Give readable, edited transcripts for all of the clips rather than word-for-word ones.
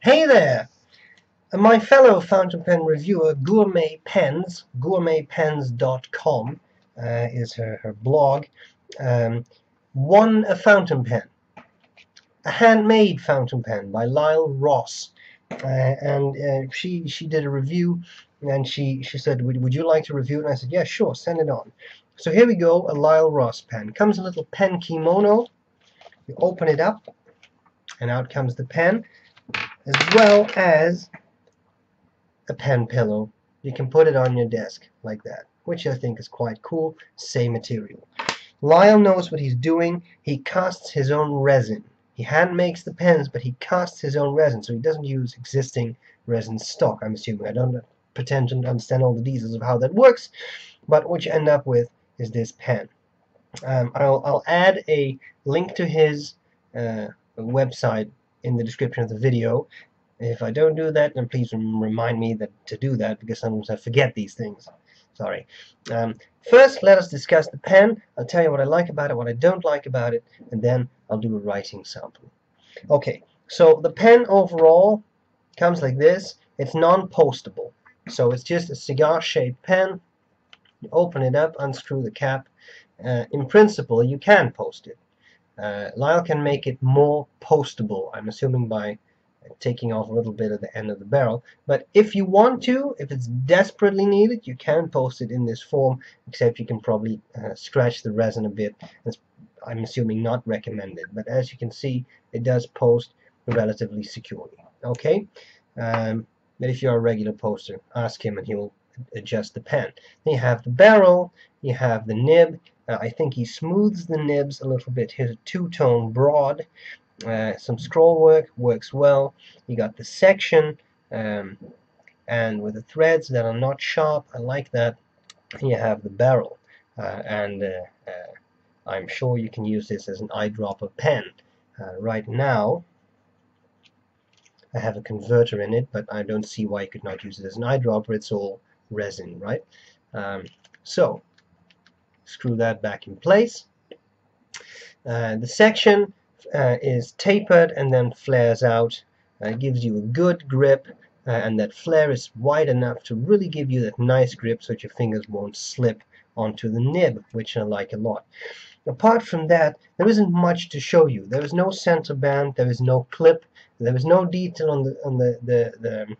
Hey there! My fellow fountain pen reviewer, Gourmet Pens, gourmetpens.com is her blog, won a fountain pen, a handmade fountain pen by Lyle Ross. And she did a review, and she said, would you like to review it? And I said, yeah, sure, send it on. So here we go, a Lyle Ross pen. Comes a little pen kimono. You open it up, and out comes the pen, as well as a pen pillow. You can put it on your desk like that, which I think is quite cool. Same material. Lyle knows what he's doing. He casts his own resin. He hand makes the pens, but he casts his own resin, so he doesn't use existing resin stock, I'm assuming. I don't pretend to understand all the details of how that works, but what you end up with is this pen. I'll add a link to his website in the description of the video. If I don't do that, then please remind me to do that, because sometimes I forget these things. Sorry. First, let us discuss the pen. I'll tell you what I like about it, what I don't like about it, and then I'll do a writing sample. Okay, so the pen overall comes like this. It's non-postable, so it's just a cigar-shaped pen. You open it up, unscrew the cap. In principle, you can post it. Lyle can make it more postable, I'm assuming by taking off a little bit at the end of the barrel. But if you want to, if it's desperately needed, you can post it in this form, except you can probably scratch the resin a bit. That's, I'm assuming, not recommended. But as you can see, it does post relatively securely. Okay? But if you're a regular poster, ask him and he will adjust the pen. Then you have the barrel, you have the nib. I think he smooths the nibs a little bit. Here's a two-tone broad. Some scroll work works well. You got the section, and with the threads that are not sharp, I like that. And you have the barrel, and I'm sure you can use this as an eyedropper pen. Right now, I have a converter in it, but I don't see why you could not use it as an eyedropper. It's all resin, right? So, screw that back in place. The section is tapered and then flares out. It gives you a good grip, and that flare is wide enough to really give you that nice grip so that your fingers won't slip onto the nib, which I like a lot. Apart from that, there isn't much to show you. There is no center band, there is no clip, there is no detail on the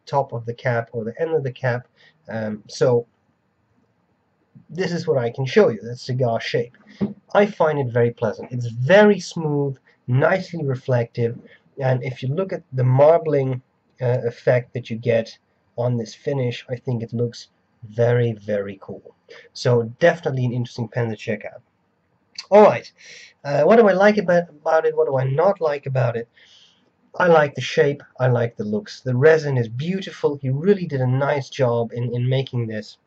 top of the cap or the end of the cap. So this is what I can show you. That's cigar shape. I find it very pleasant. It's very smooth, nicely reflective, and if you look at the marbling effect that you get on this finish, I think it looks very, very cool. So definitely an interesting pen to check out. Alright, what do I like about it? What do I not like about it? I like the shape, I like the looks. The resin is beautiful. He really did a nice job in making this.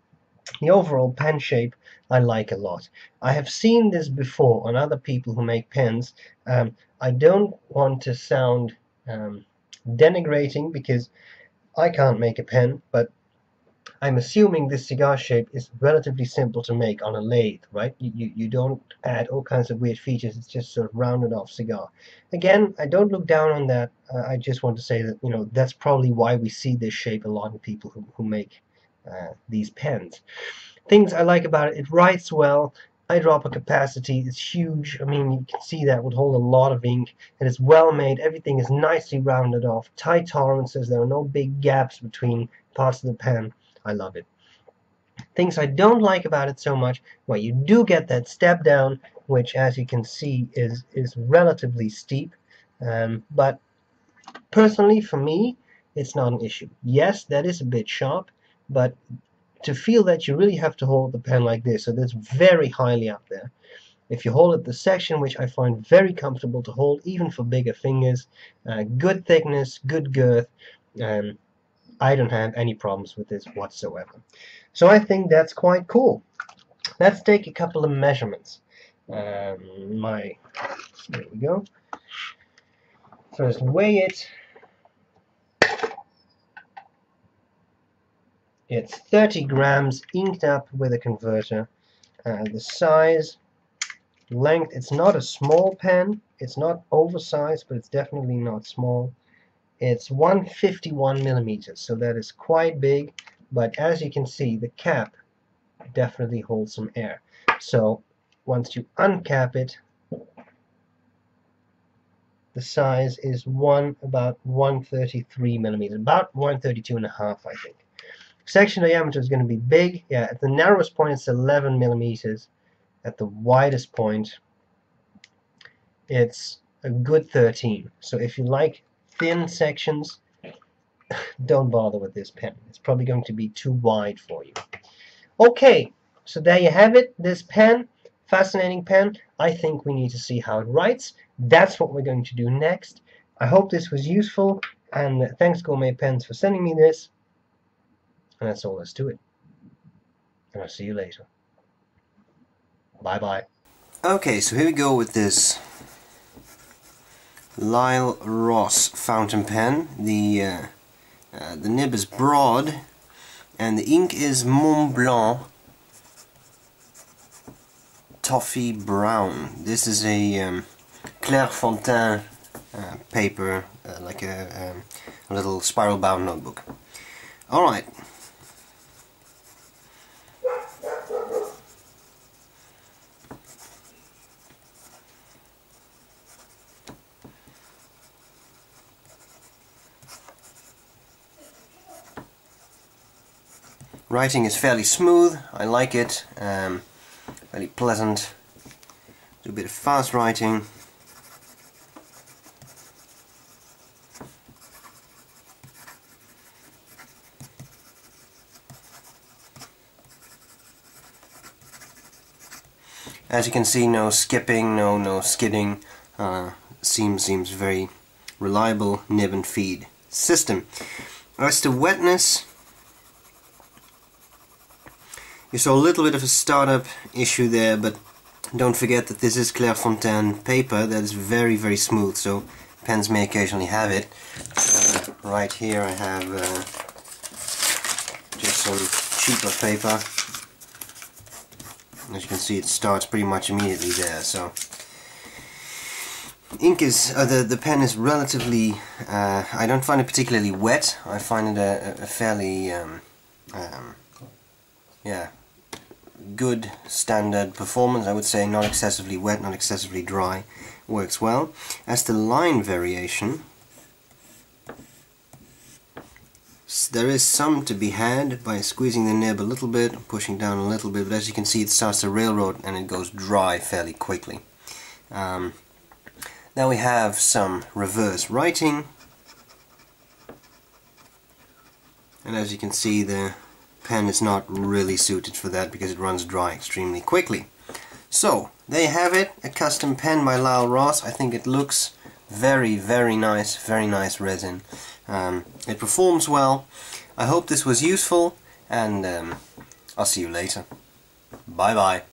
The overall pen shape I like a lot. I have seen this before on other people who make pens. I don't want to sound denigrating, because I can't make a pen, but I'm assuming this cigar shape is relatively simple to make on a lathe, right? You don't add all kinds of weird features. It's just sort of rounded off cigar. Again, I don't look down on that. I just want to say that, you know, that's probably why we see this shape a lot in people who make these pens. Things I like about it: it writes well. Eyedropper capacity is huge. I mean, you can see that would hold a lot of ink. It is well made. Everything is nicely rounded off. Tight tolerances. There are no big gaps between parts of the pen. I love it. Things I don't like about it so much: well, you do get that step down, which, as you can see, is relatively steep. But personally, for me, it's not an issue. Yes, that is a bit sharp, but to feel that you really have to hold the pen like this, so that's very highly up there. If you hold it the section, which I find very comfortable to hold, even for bigger fingers, good thickness, good girth, I don't have any problems with this whatsoever. So I think that's quite cool. Let's take a couple of measurements. There we go. First, weigh it. It's 30 grams inked up with a converter. The size, length, it's not a small pen. It's not oversized, but it's definitely not small. It's 151 millimeters, so that is quite big, but as you can see, the cap definitely holds some air. So once you uncap it, the size is about 133 millimeters, about 132 and a half, I think. Section diameter is going to be big. Yeah, at the narrowest point it's 11 millimeters. At the widest point it's a good 13. So if you like thin sections, don't bother with this pen. It's probably going to be too wide for you. Okay, so there you have it. This pen, fascinating pen. I think we need to see how it writes. That's what we're going to do next. I hope this was useful, and thanks Gourmet Pens for sending me this. And that's all there's to it. And I'll see you later. Bye bye. Okay, so here we go with this Lyle Ross fountain pen. The nib is broad, and the ink is Mont Blanc Toffee Brown. This is a Clairefontaine paper, like a little spiral bound notebook. Alright. Writing is fairly smooth. I like it. Very pleasant. Do a bit of fast writing. As you can see, no skipping, no skidding. Seems very reliable nib and feed system. As to wetness, you saw a little bit of a startup issue there, but don't forget that this is Clairefontaine paper that is very smooth, so pens may occasionally have it. Right here I have just some cheaper paper. As you can see, it starts pretty much immediately there. So ink is the pen is relatively. I don't find it particularly wet. I find it a fairly yeah, good standard performance. I would say not excessively wet, not excessively dry. Works well. As to line variation, there is some to be had by squeezing the nib a little bit, pushing down a little bit, but as you can see it starts to railroad and it goes dry fairly quickly. Then we have some reverse writing, and as you can see the pen is not really suited for that because it runs dry extremely quickly. So there you have it, a custom pen by Lyle Ross. I think it looks very nice resin. It performs well. I hope this was useful, and I'll see you later. Bye bye.